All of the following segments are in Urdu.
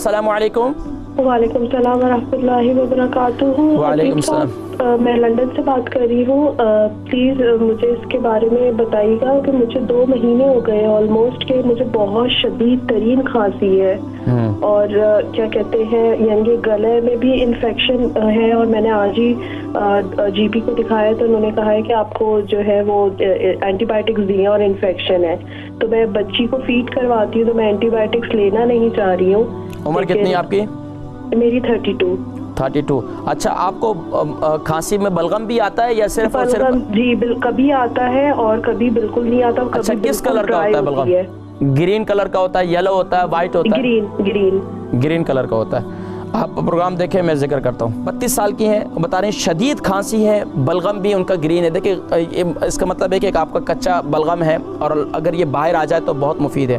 السلام علیکم. وعلیکم السلام ورحمۃ اللہ وبرکاتہ. وعلیکم السلام. میں لندن سے بات کر رہی ہوں. پلیز مجھے اس کے بارے میں بتائیے گا کہ مجھے 2 مہینے ہو گئے آلموسٹ کہ مجھے بہت شدید ترین کھانسی ہے اور کیا کہتے ہیں یعنی گلے میں بھی انفیکشن ہے. اور میں نے آج ہی جی پی کو دکھایا تو انہوں نے کہا ہے کہ آپ کو جو ہے وہ اینٹی بایوٹکس دیے اور انفیکشن ہے. تو میں بچی کو فیڈ کرواتی ہوں تو میں اینٹی بایوٹکس لینا نہیں چاہ رہی ہوں. عمر کتنی آپ کی؟ میری 32. اچھا آپ کو کھانسی میں بلغم بھی آتا ہے یا صرف اور صرف؟ جی کبھی آتا ہے اور کبھی بالکل نہیں آتا. اچھا کس کلر کا ہوتا ہے بلغم؟ گرین کلر کا ہوتا ہے, یلو ہوتا ہے, وائٹ ہوتا ہے؟ گرین کلر کا ہوتا ہے. آپ پروگرام دیکھیں, میں ذکر کرتا ہوں. 32 سال کی ہیں, بتا رہے ہیں شدید کھانسی ہے, بلغم بھی ان کا گرین ہے. دیکھیں اس کا مطلب ہے کہ آپ کا کچا بلغم ہے اور اگر یہ باہر آ جائے تو بہت مفید ہے.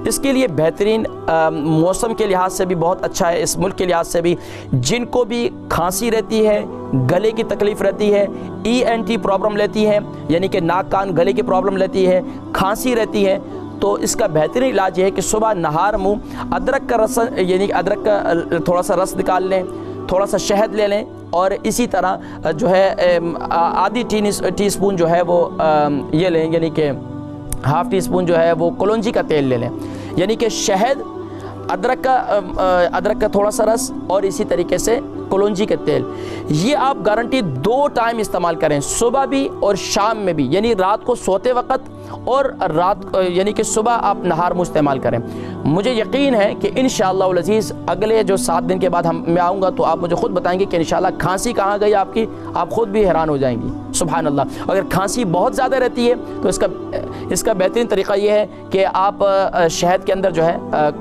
اس کے لیے بہترین موسم کے لحاظ سے بھی بہت اچھا ہے, اس ملک کے لحاظ سے بھی. جن کو بھی کھانسی رہتی ہے, گلے کی تکلیف رہتی ہے, ENT پرابلم لیتی ہے یعنی کہ ناک کان گلے کی پرابلم لیتی ہے, کھانسی رہتی ہے, تو اس کا بہترین علاج یہ ہے کہ صبح نہار منہ ادرک کا رس یعنی ادرک کا تھوڑا سا رس نکال لیں, تھوڑا سا شہد لے لیں اور اسی طرح جو ہے آدھی ٹی اسپون جو ہے وہ یہ لیں یعنی کہ ½ ٹی اسپون جو ہے وہ کلونجی کا تیل لے لیں. یعنی کہ شہد, ادرک کا تھوڑا سا رس اور اسی طریقے سے کلونجی کے تیل. یہ آپ گارنٹی 2 ٹائم استعمال کریں, صبح بھی اور شام میں بھی, یعنی رات کو سوتے وقت اور رات یعنی کہ صبح آپ نہار منہ استعمال کریں. مجھے یقین ہے کہ انشاءاللہ العزیز اگلے جو 7 دن کے بعد میں آؤں گا تو آپ مجھے خود بتائیں گے کہ انشاءاللہ کھانسی کہاں گئی آپ کی, آپ خود بھی حیران ہو جائیں گی. سبحان اللہ. اگر کھانسی بہت زیادہ رہتی ہے تو اس کا بہترین طریقہ یہ ہے کہ آپ شہد کے اندر جو ہے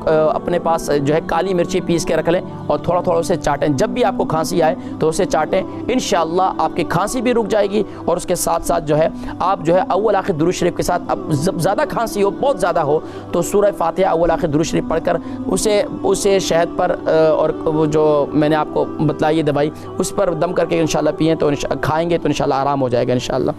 اپنے پاس جو ہے کالی مرچی پیس کے رکھ لیں اور تھوڑا تھوڑا اسے چاٹیں. جب بھی آپ کو کھانسی آئے تو اسے چاٹیں, انشاءاللہ آپ کی کھانسی بھی رک جائے گی. اور اس کے ساتھ ساتھ جو ہے آپ جو ہے اول آخر درود شریف کے ساتھ, اب زیادہ کھانسی ہو, بہت زیادہ ہو تو سورہ فاتحہ اول آخر درود شریف پڑھ کر اسے شہد پر اور وہ جو میں نے آپ کو بتلائی دوائی اس پر دم کر کے انشاءاللہ پئیں تو کھائیں گے تو انشاءاللہ آرام ہو جائے گا انشاءاللہ.